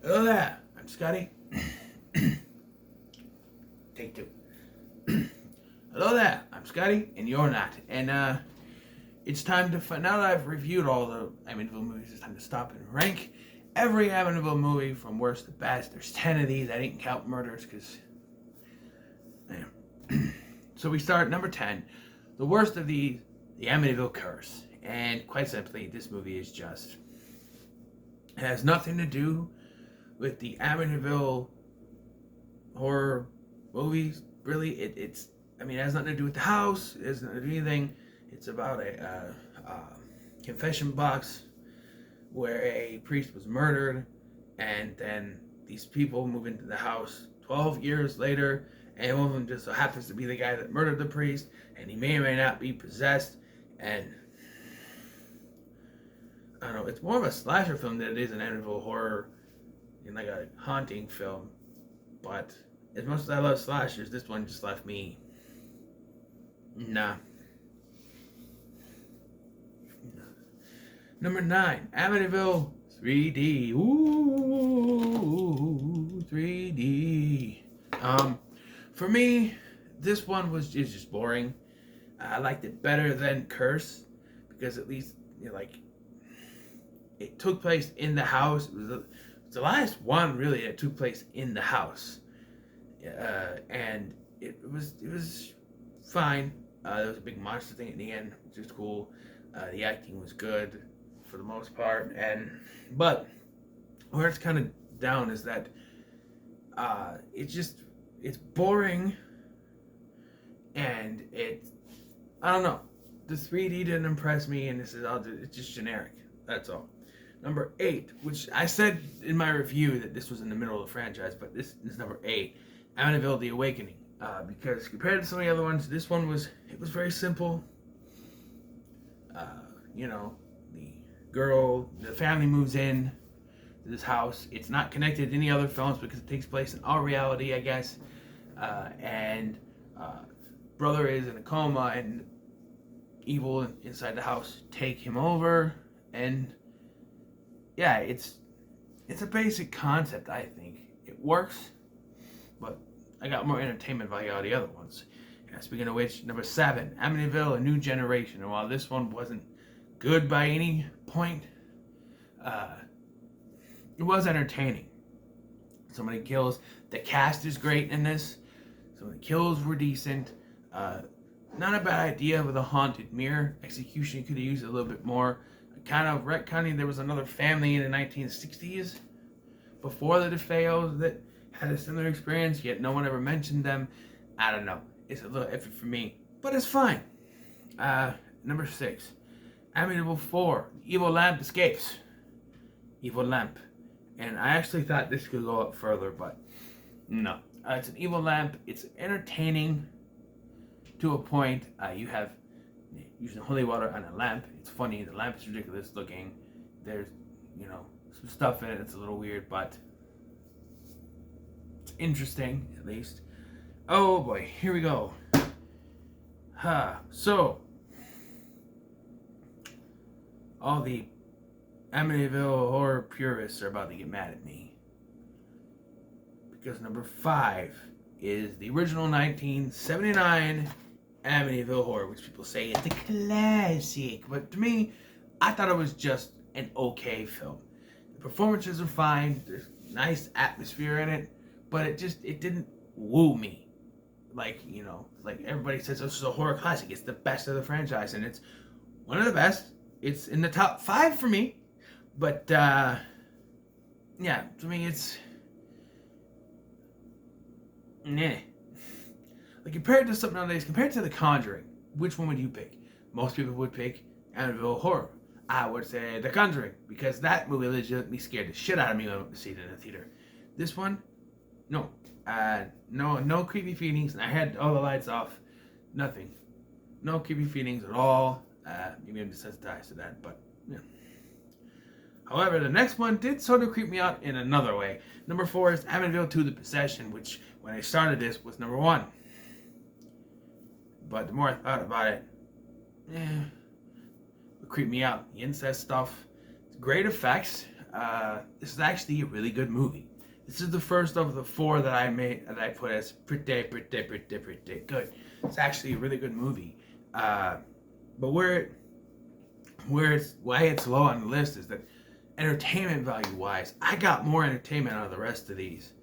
Hello there, I'm Scotty. Take two. Hello there, I'm Scotty, and you're not. And it's time to find. Now that I've reviewed all the Amityville movies, it's time to stop and rank every Amityville movie from worst to best. There's 10 of these. I didn't count murders because. So we start number 10. The worst of these, the Amityville Curse. And quite simply, this movie is just. It has nothing to do with the Amityville horror movies. Really, it has nothing to do with the house. It has nothing to do with anything. It's about a confession box where a priest was murdered, and then these people move into the house 12 years later, and one of them just so happens to be the guy that murdered the priest, and he may or may not be possessed, and I don't know, it's more of a slasher film than it is an Amityville horror, in like a haunting film, but as much as I love slashers, this one just left me, nah. Number 9, Amityville 3D. Ooh, 3D. For me, this one is just boring. I liked it better than Curse because at least it took place in the house. It was the last one really that took place in the house, and it was fine. There was a big monster thing at the end, which was cool. The acting was good for the most part, but where it's kind of down is that it's boring, and I don't know, the 3D didn't impress me, and it's just generic. That's all. Number 8, which I said in my review that this was in the middle of the franchise, but this is number 8, Amityville: The Awakening, because compared to some of the other ones, this one was very simple. The family moves in to this house. It's not connected to any other films because it takes place in our reality, I guess. And brother is in a coma, and evil inside the house take him over. And yeah, it's a basic concept. I think it works, but I got more entertainment value out of the other ones. Yeah, speaking of which, number 7, Amityville: A New Generation. And while this one wasn't good by any point, it was entertaining. So many kills. The cast is great in this. Some of the kills were decent. Not a bad idea with a haunted mirror. Execution could have used it a little bit more. Kind of retconning there was another family in the 1960s before the DeFeos that had a similar experience, yet no one ever mentioned them. I don't know. It's a little iffy for me, but it's fine. Number 6, Amityville 4, Evil Lamp Escapes. Evil Lamp. And I actually thought this could go up further, but no. It's an evil lamp. It's entertaining to a point. You have using holy water on a lamp. It's funny. The lamp is ridiculous looking. There's, some stuff in it that's a little weird, but it's interesting, at least. Oh boy, here we go. So, all the Amityville horror purists are about to get mad at me. Because number 5 is the original 1979 Amityville horror, which people say is the classic. But to me, I thought it was just an okay film. The performances are fine. There's nice atmosphere in it. But it didn't woo me. Like everybody says, this is a horror classic. It's the best of the franchise. And it's one of the best. It's in the top 5 for me. But, yeah, to me, it's... Nah. Like, compared to something nowadays, compared to The Conjuring, which one would you pick? Most people would pick Amityville Horror. I would say The Conjuring, because that movie legitimately scared the shit out of me when I went to see it in the theater. This one, no. No creepy feelings. I had all the lights off. Nothing. No creepy feelings at all. Maybe I'm desensitized to that, but, yeah. However, the next one did sort of creep me out in another way. Number 4 is Amityville 2: The Possession, which, when I started this, was number 1. But the more I thought about it, it creeped me out. The incest stuff, great effects. this is actually a really good movie. This is the first of the 4 that I put as pretty good. It's actually a really good movie. But why it's low on the list is that entertainment value wise, I got more entertainment out of the rest of these.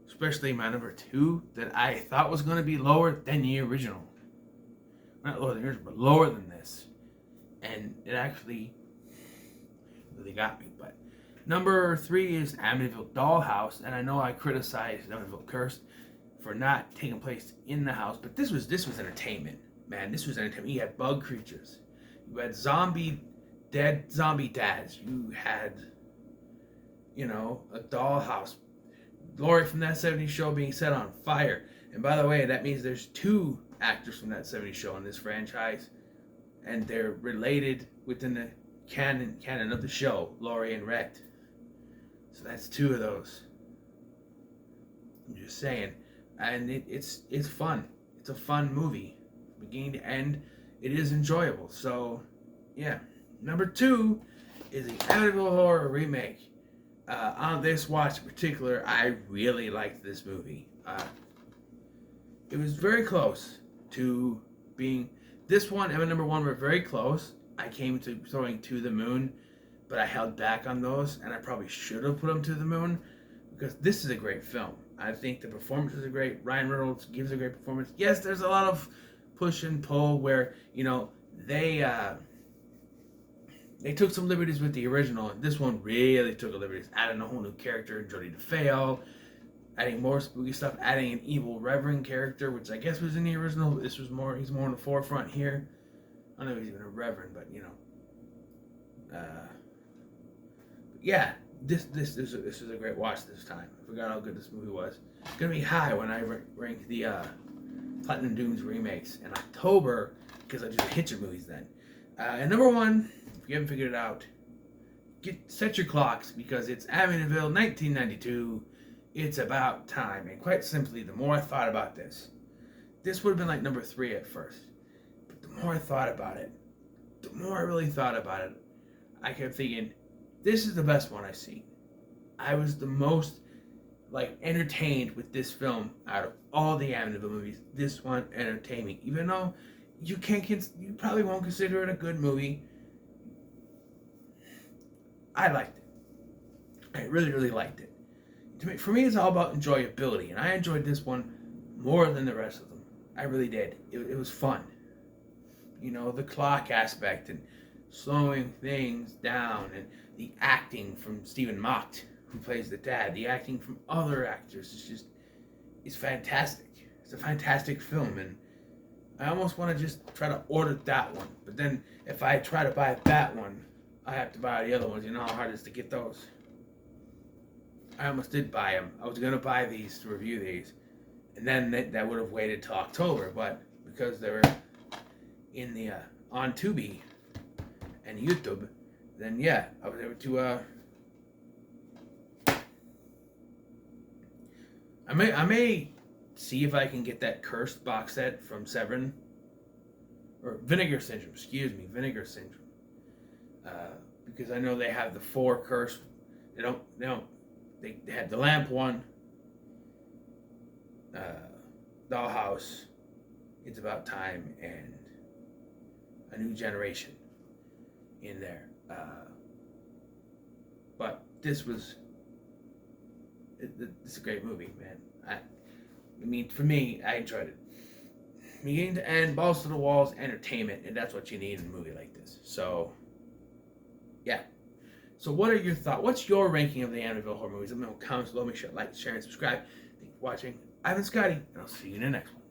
Especially my number 2 that I thought was going to be lower than the original. Not lower than the original, but lower than this. And it actually really got me. But number 3 is Amityville Dollhouse, and I know I criticized Amityville Cursed for not taking place in the house, but this was entertainment, man. This was entertainment. You had bug creatures, you had dead zombie dads, you had, a dollhouse, Laurie from That 70s Show being set on fire. And by the way, that means there's 2 actors from That 70s Show in this franchise, and they're related within the canon of the show, Laurie and Rhett. So that's 2 of those. I'm just saying. And it's fun. It's a fun movie. Beginning to end, it is enjoyable. So, yeah. Number 2 is the Amityville Horror remake. On this watch in particular, I really liked this movie. It was very close to being... This one and number 1 were very close. I came to throwing To the Moon, but I held back on those, and I probably should have put them to the moon, because this is a great film. I think the performances are great. Ryan Reynolds gives a great performance. Yes, there's a lot of push and pull where, they took some liberties with the original, and this one really took a liberties, adding a whole new character, Jodie DeFeo, adding more spooky stuff, adding an evil reverend character, which I guess was in the original. This was he's more in the forefront here. I don't know if he's even a reverend, but yeah, this is a great watch this time. I forgot how good this movie was. It's gonna be high when I rank the Platinum Dunes remakes in October, because I do the Hitcher movies then. And number 1, if you haven't figured it out, set your clocks, because it's Amityville 1992. It's about time. And quite simply, the more I thought about this would have been like number 3 at first. But the more I thought about it, the more I really thought about it, I kept thinking, this is the best one I've seen. I was the most entertained with this film out of all the Amityville movies. This one entertained me, even though you probably won't consider it a good movie. I liked it. I really, really liked it. For me, it's all about enjoyability, and I enjoyed this one more than the rest of them. I really did. It was fun. The clock aspect and slowing things down, and the acting from Stephen Mocht, who plays the dad, the acting from other actors it's fantastic. It's a fantastic film, and I almost want to just try to order that one. But then if I try to buy that one, I have to buy the other ones. You know how hard it is to get those? I almost did buy them. I was going to buy these to review these, and then that would have waited till October, but because they were in the on Tubi and YouTube, then yeah, I was able to I may see if I can get that Cursed box set from Severin, or Vinegar Syndrome, Vinegar Syndrome, because I know they have the 4 Cursed. They had the lamp one, Dollhouse, It's About Time, and A New Generation in there. But this is a great movie, man. I mean, for me, I enjoyed it. Beginning to end, balls to the walls, entertainment, and that's what you need in a movie like this. So, yeah. So what are your thoughts? What's your ranking of the Amityville horror movies? Let me know in the comments below. Make sure to like, share, and subscribe. Thank you for watching. I've been Scotty, and I'll see you in the next one.